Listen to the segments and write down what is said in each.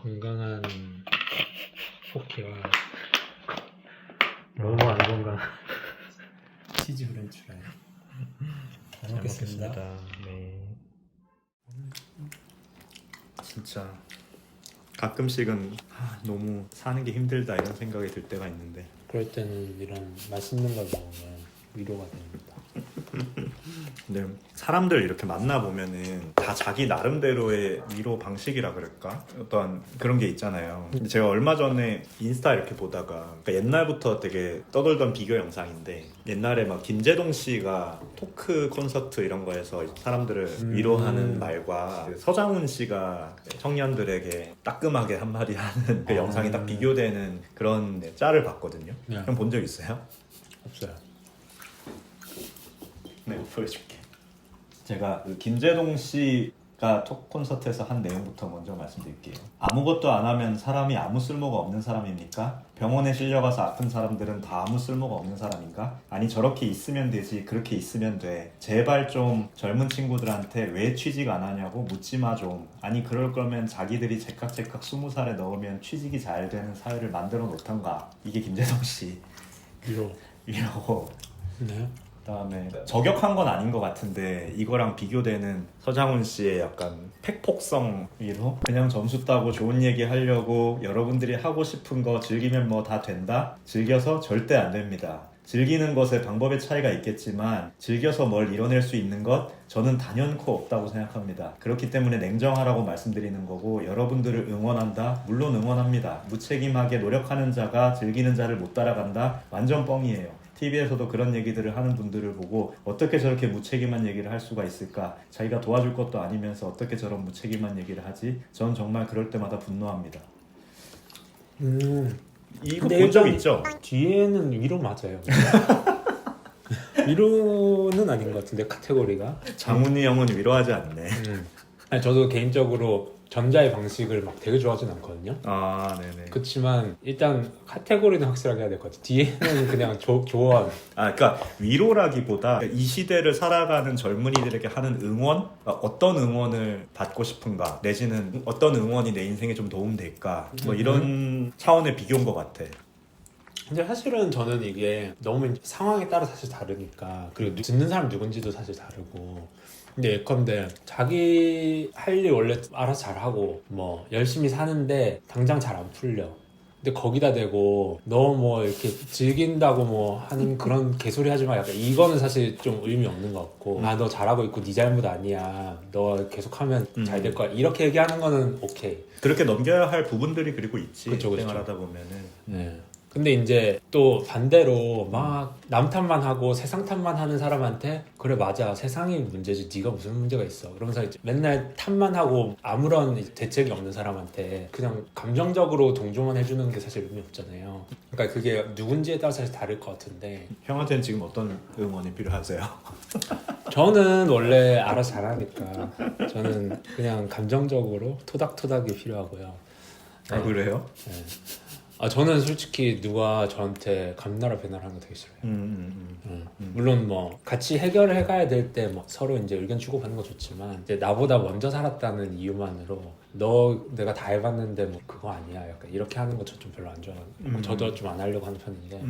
건강한 포케와 너무 안 건강. 치즈 프렌치라이. 잘 먹겠습니다. 네. 진짜 가끔씩은 너무 사는 게 힘들다 이런 생각이 들 때가 있는데 그럴 때는 이런 맛있는 걸 먹으면 위로가 됩니다. 근데 사람들 이렇게 만나보면은 다 자기 나름대로의 위로 방식이라 그럴까? 어떤 그런 게 있잖아요. 근데 제가 얼마 전에 인스타 이렇게 보다가 그러니까 옛날부터 되게 떠돌던 비교 영상인데 옛날에 막 김재동 씨가 토크 콘서트 이런 거에서 사람들을 위로하는 말과 그 서장훈 씨가 청년들에게 따끔하게 한마디 하는 그 영상이 딱 비교되는 그런 짤을 봤거든요. 네. 형 본 적 있어요? 없어요. 네, 보여줄게. 제가 그 김재동 씨가 톡 콘서트에서 한 내용부터 먼저 말씀드릴게요. 아무것도 안 하면 사람이 아무 쓸모가 없는 사람입니까? 병원에 실려가서 아픈 사람들은 다 아무 쓸모가 없는 사람인가? 아니 저렇게 있으면 되지 그렇게 있으면 돼. 제발 좀 젊은 친구들한테 왜 취직 안 하냐고 묻지 마 좀. 아니 그럴 거면 자기들이 제깍제깍 20살에 넣으면 취직이 잘 되는 사회를 만들어 놓던가. 이게 김재동 씨 위로. 이라고. 네. 그다음에 저격한 건 아닌 것 같은데 이거랑 비교되는 서장훈 씨의 약간 팩폭성 위로 그냥 점수 따고 좋은 얘기 하려고 여러분들이 하고 싶은 거 즐기면 뭐 다 된다? 즐겨서 절대 안 됩니다. 즐기는 것에 방법의 차이가 있겠지만 즐겨서 뭘 이뤄낼 수 있는 것 저는 단연코 없다고 생각합니다. 그렇기 때문에 냉정하라고 말씀드리는 거고 여러분들을 응원한다? 물론 응원합니다. 무책임하게 노력하는 자가 즐기는 자를 못 따라간다? 완전 뻥이에요. TV에서도 그런 얘기들을 하는 분들을 보고 어떻게 저렇게 무책임한 얘기를 할 수가 있을까? 자기가 도와줄 것도 아니면서 어떻게 저런 무책임한 얘기를 하지? 전 정말 그럴 때마다 분노합니다. 이거 근데 본 적 일단 있죠? 뒤에는 위로 맞아요. 위로는 아닌 것 같은데 카테고리가. 장훈이 형은 위로하지 않네. 아니, 저도 개인적으로 전자의 방식을 막 되게 좋아하진 않거든요. 아, 네네. 그렇지만 일단 카테고리는 확실하게 해야 될 것 같아요. 뒤에는 그냥 조언. 그러니까 위로라기보다 이 시대를 살아가는 젊은이들에게 하는 응원? 어떤 응원을 받고 싶은가? 내지는 어떤 응원이 내 인생에 좀 도움될까? 뭐 이런 차원의 비교인 것 같아. 근데 사실은 저는 이게 너무 상황에 따라 사실 다르니까 그리고 듣는 사람 누군지도 사실 다르고 근데 예컨대 자기 할 일 원래 알아서 잘하고 뭐 열심히 사는데 당장 잘 안 풀려 근데 거기다 대고 너 뭐 이렇게 즐긴다고 뭐 하는 그런 개소리 하지 마 약간 이거는 사실 좀 의미 없는 것 같고 아 너 잘하고 있고 네 잘못 아니야 너 계속하면 잘 될 거야 이렇게 얘기하는 거는 오케이 그렇게 넘겨야 할 부분들이 그리고 있지. 그쵸. 생활하다 보면은. 네. 근데 이제 또 반대로 막 남 탓만 하고 세상 탓만 하는 사람한테 그래 맞아 세상이 문제지 네가 무슨 문제가 있어 그러면서 이제 맨날 탓만 하고 아무런 대책이 없는 사람한테 그냥 감정적으로 동조만 해주는 게 사실 의미 없잖아요. 그러니까 그게 누군지에 따라 사실 다를 것 같은데 형한테는 지금 어떤 응원이 필요하세요? 저는 원래 알아서 잘하니까 저는 그냥 감정적으로 토닥토닥이 필요하고요. 아, 그래요? 네. 저는 솔직히 누가 저한테 감나라 배나라 하는 거 되게 싫어해요. 물론 뭐 같이 해결을 해가야 될 때 뭐 서로 이제 의견 주고받는 거 좋지만 이제 나보다 먼저 살았다는 이유만으로 너 내가 다 해봤는데 뭐 그거 아니야 약간 이렇게 하는 거 저 좀 별로 안 좋아하고 저도 좀 안 하려고 하는 편인데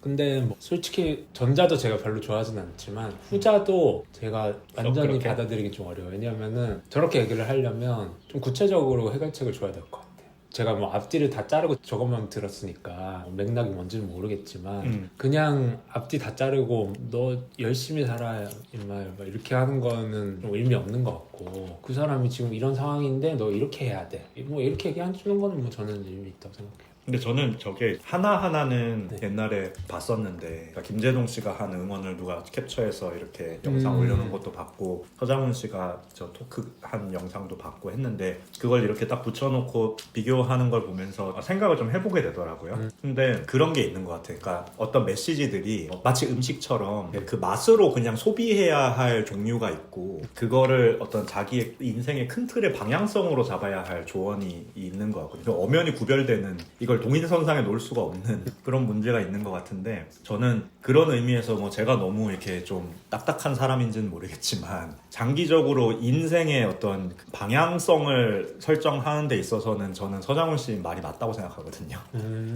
근데 뭐 솔직히 전자도 제가 별로 좋아하진 않지만 후자도 제가 완전히 그렇게? 받아들이기 좀 어려워요. 왜냐면은 저렇게 얘기를 하려면 좀 구체적으로 해결책을 줘야 될 것 같아요. 제가 뭐 앞뒤를 다 자르고 저것만 들었으니까 맥락이 뭔지는 모르겠지만 그냥 앞뒤 다 자르고 너 열심히 살아 임마 이렇게 하는 거는 좀 의미 없는 것 같고 그 사람이 지금 이런 상황인데 너 이렇게 해야 돼 뭐 이렇게 얘기해주는 거는 뭐 저는 의미 있다고 생각해요. 근데 저는 저게 하나하나는 네. 옛날에 봤었는데 그러니까 김재동 씨가 한 응원을 누가 캡처해서 이렇게 영상 올려놓은 것도 봤고 서장훈 씨가 저 토크 한 영상도 봤고 했는데 그걸 이렇게 딱 붙여놓고 비교하는 걸 보면서 생각을 좀 해보게 되더라고요. 근데 그런 게 있는 것 같아요. 그러니까 어떤 메시지들이 마치 음식처럼 네. 그 맛으로 그냥 소비해야 할 종류가 있고 그거를 어떤 자기의 인생의 큰 틀의 방향성으로 잡아야 할 조언이 있는 것 같거든요. 엄연히 구별되는 이걸 이걸 동일선상에 놓을 수가 없는 그런 문제가 있는 것 같은데 저는 그런 의미에서 뭐 제가 너무 이렇게 좀 딱딱한 사람인지는 모르겠지만 장기적으로 인생의 어떤 방향성을 설정하는 데 있어서는 저는 서장훈 씨 말이 맞다고 생각하거든요.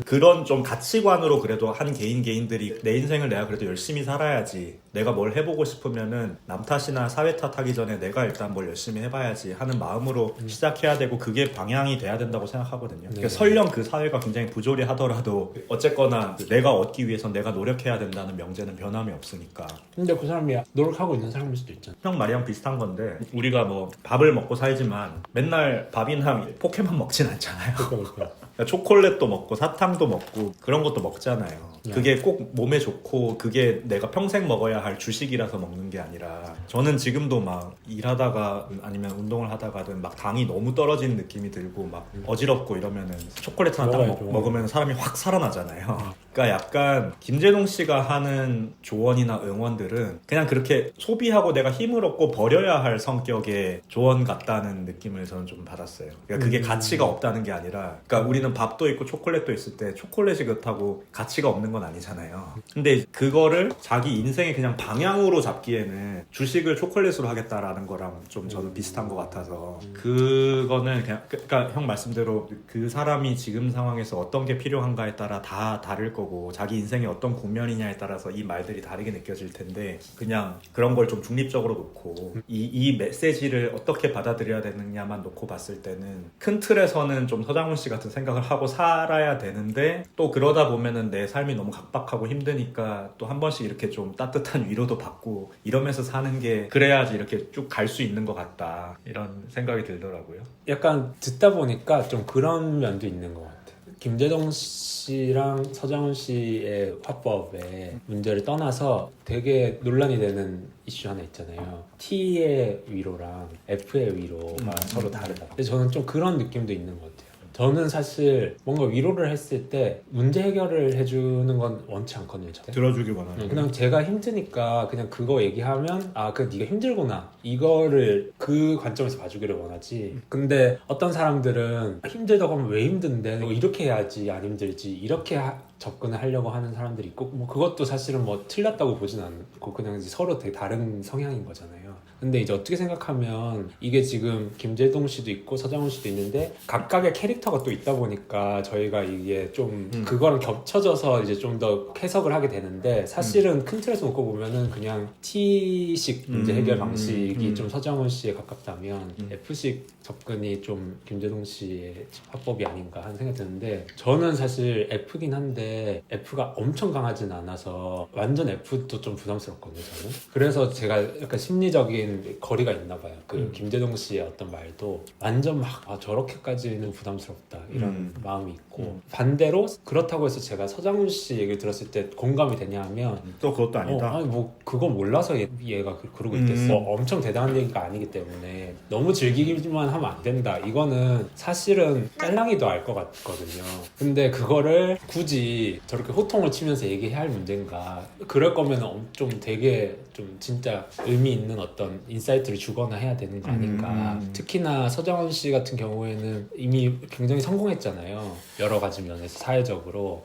그런 좀 가치관으로 그래도 한 개인들이 내 인생을 내가 그래도 열심히 살아야지, 내가 뭘 해보고 싶으면은 남 탓이나 사회 탓하기 전에 내가 일단 뭘 열심히 해봐야지 하는 마음으로 시작해야 되고 그게 방향이 돼야 된다고 생각하거든요. 그러니까 설령 그 사회가 굉장히 부조리 하더라도 어쨌거나 내가 얻기 위해선 내가 노력해야 된다는 명제는 변함이 없으니까. 근데 그 사람이 노력하고 있는 사람일 수도 있잖아. 형 말이랑 비슷한 건데 우리가 뭐 밥을 먹고 살지만 맨날 밥이나 포켓몬 먹진 않잖아요. 그러니까. 초콜릿도 먹고 사탕도 먹고 그런 것도 먹잖아요. 그게 꼭 몸에 좋고 그게 내가 평생 먹어야 할 주식이라서 먹는 게 아니라 저는 지금도 막 일하다가 아니면 운동을 하다가든 막 당이 너무 떨어지는 느낌이 들고 막 어지럽고 이러면은 초콜릿 하나 딱 먹으면 사람이 확 살아나잖아요. 그러니까 약간 김재동 씨가 하는 조언이나 응원들은 그냥 그렇게 소비하고 내가 힘을 얻고 버려야 할 성격의 조언 같다는 느낌을 저는 좀 받았어요. 그러니까 그게 가치가 없다는 게 아니라, 그러니까 우리는 밥도 있고 초콜릿도 있을 때 초콜릿이 그렇다고 가치가 없는 건 아니잖아요. 근데 그거를 자기 인생의 그냥 방향으로 잡기에는 주식을 초콜릿으로 하겠다라는 거랑 좀 저도 비슷한 것 같아서 그거는 그냥 그러니까 형 말씀대로 그 사람이 지금 상황에서 어떤 게 필요한가에 따라 다 다를 거고 자기 인생이 어떤 국면이냐에 따라서 이 말들이 다르게 느껴질 텐데 그냥 그런 걸 좀 중립적으로 놓고 이 메시지를 어떻게 받아들여야 되느냐만 놓고 봤을 때는 큰 틀에서는 좀 서장훈 씨 같은 생각을 하고 살아야 되는데 또 그러다 보면은 내 삶이 너무 각박하고 힘드니까 또 한 번씩 이렇게 좀 따뜻한 위로도 받고 이러면서 사는 게 그래야지 이렇게 쭉 갈 수 있는 것 같다 이런 생각이 들더라고요. 약간 듣다 보니까 좀 그런 면도 있는 것 같아요. 김재동 씨랑 서장훈 씨의 화법의 문제를 떠나서 되게 논란이 되는 이슈 하나 있잖아요. T의 위로랑 F의 위로가 서로 다르다. 근데 저는 좀 그런 느낌도 있는 것 같아요. 저는 사실 뭔가 위로를 했을 때 문제 해결을 해주는 건 원치 않거든요. 저는. 들어주길 원하는. 그냥 제가 힘드니까 그냥 그거 얘기하면 아, 그 네가 힘들구나 이거를 그 관점에서 봐주기를 원하지. 근데 어떤 사람들은 힘들다고 하면 왜 힘든데 뭐 이렇게 해야지 안 힘들지 이렇게 접근을 하려고 하는 사람들이 있고 뭐 그것도 사실은 뭐 틀렸다고 보진 않고 그냥 이제 서로 되게 다른 성향인 거잖아요. 근데 이제 어떻게 생각하면 이게 지금 김재동 씨도 있고 서장훈 씨도 있는데 각각의 캐릭터가 또 있다 보니까 저희가 이게 좀 그거랑 겹쳐져서 이제 좀 더 해석을 하게 되는데 사실은 큰 틀에서 놓고 보면은 그냥 T식 문제 해결 방식이 좀 서장훈 씨에 가깝다면 F식 접근이 좀 김재동 씨의 화법이 아닌가 하는 생각이 드는데 저는 사실 F긴 한데 F가 엄청 강하진 않아서 완전 F도 좀 부담스럽거든요 저는. 그래서 제가 약간 심리적인 거리가 있나 봐요. 그 김재동 씨의 어떤 말도 완전 막 저렇게까지는 부담스럽다 이런 마음이 있고 반대로 그렇다고 해서 제가 서장훈 씨 얘기를 들었을 때 공감이 되냐 하면 또 그것도 아니다. 아니 뭐 그거 몰라서 얘가 그러고 있겠어. 엄청 대단한 얘기가 아니기 때문에 너무 즐기기만 하면 안 된다. 이거는 사실은 짤랑이도 알 것 같거든요. 근데 그거를 굳이 저렇게 호통을 치면서 얘기해야 할 문제인가. 그럴 거면 좀 되게 좀 진짜 의미 있는 어떤 인사이트를 주거나 해야 되는 거 아닌가. 특히나 서장훈 씨 같은 경우에는 이미 굉장히 성공했잖아요. 여러 가지 면에서 사회적으로.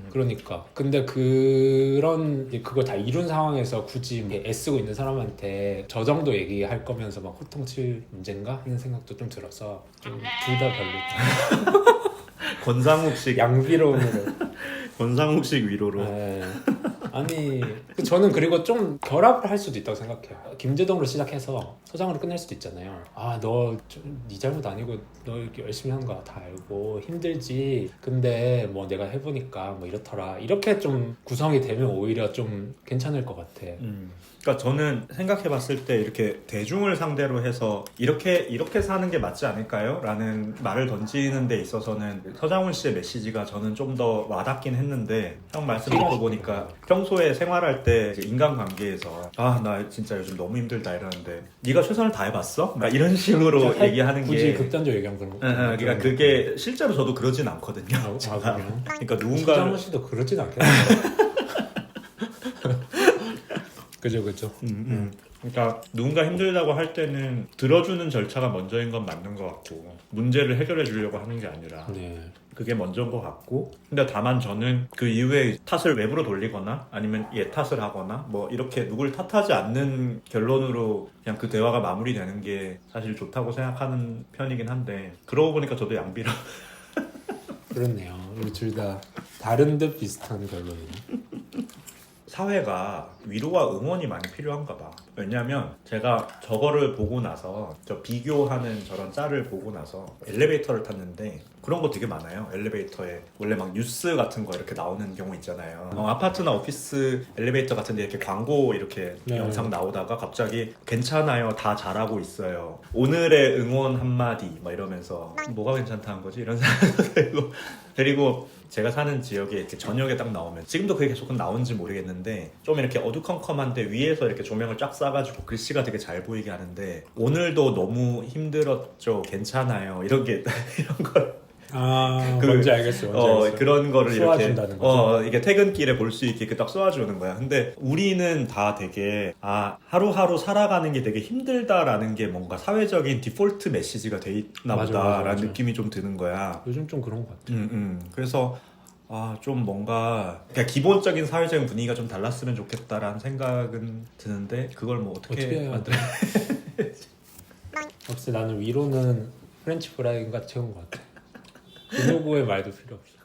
그러니까 근데 그걸 다 이룬 상황에서 굳이 애쓰고 있는 사람한테 저 정도 얘기할 거면서 막 호통칠 문제인가 하는 생각도 좀 들어서 좀 둘 다 별로. 권상욱식 양비론으로. 권상욱식 위로로. 네. 아니 저는 그리고 좀 결합을 할 수도 있다고 생각해요. 김재동으로 시작해서 서장으로 끝낼 수도 있잖아요. 아, 너 네 잘못 아니고 너 이렇게 열심히 하는 거 다 알고 힘들지. 근데 뭐 내가 해보니까 뭐 이렇더라. 이렇게 좀 구성이 되면 오히려 좀 괜찮을 것 같아. 그러니까 저는 생각해봤을 때 이렇게 대중을 상대로 해서 이렇게 사는 게 맞지 않을까요? 라는 말을 던지는 데 있어서는 서장훈 씨의 메시지가 저는 좀 더 와닿긴 했는데 형 말씀 듣고 보니까 평소에 생활할 때 인간관계에서 아, 나 진짜 요즘 너무 힘들다 이러는데 네가 최선을 다해봤어? 막 이런 식으로 얘기하는 굳이 게 극단적 얘기한 그런 거. 그러니까 그게 실제로 저도 그러진 않거든요. 그러니까 누군가 서장훈 씨도 그러진 않겠네요. 그죠. 그러니까 누군가 힘들다고 할 때는 들어주는 절차가 먼저인 건 맞는 것 같고 문제를 해결해 주려고 하는 게 아니라 네. 그게 먼저인 것 같고 근데 다만 저는 그 이후에 탓을 외부로 돌리거나 아니면 얘 탓을 하거나 뭐 이렇게 누굴 탓하지 않는 결론으로 그냥 그 대화가 마무리되는 게 사실 좋다고 생각하는 편이긴 한데 그러고 보니까 저도 양비라 그렇네요. 우리 둘 다 다른 듯 비슷한 결론이네. 사회가 위로와 응원이 많이 필요한가 봐. 왜냐면 제가 저거를 보고 나서 저 비교하는 저런 짤을 보고 나서 엘리베이터를 탔는데 그런 거 되게 많아요. 엘리베이터에 원래 막 뉴스 같은 거 이렇게 나오는 경우 있잖아요. 아파트나 오피스 엘리베이터 같은 데 이렇게 광고 이렇게 네. 영상 나오다가 갑자기 괜찮아요. 다 잘하고 있어요. 오늘의 응원 한마디 막 이러면서 뭐가 괜찮다는 거지? 이런 생각도 들고 그리고 제가 사는 지역에 이렇게 저녁에 딱 나오면 지금도 그게 계속 나오는지 모르겠는데 좀 이렇게 어두컴컴한데 위에서 이렇게 조명을 쫙 쏴가지고 글씨가 되게 잘 보이게 하는데 오늘도 너무 힘들었죠 괜찮아요 이런 게 이런 걸 뭔지 알겠어요. 그런 거를 이렇게 쏘아준다는 거죠. 이게 퇴근길에 볼 수 있게 딱 쏘아주는 거야. 근데 우리는 다 되게 하루하루 살아가는 게 되게 힘들다라는 게 뭔가 사회적인 디폴트 메시지가 돼 있나 보다라는 느낌이 좀 드는 거야. 요즘 좀 그런 것 같아요. 그래서 좀 뭔가 그냥 기본적인 사회적인 분위기가 좀 달랐으면 좋겠다라는 생각은 드는데 그걸 뭐 어떻게 해야 만들어? 역시 나는 위로는 프렌치 프라이가 최고인 것 같아. 그 누구의 말도 필요 없어.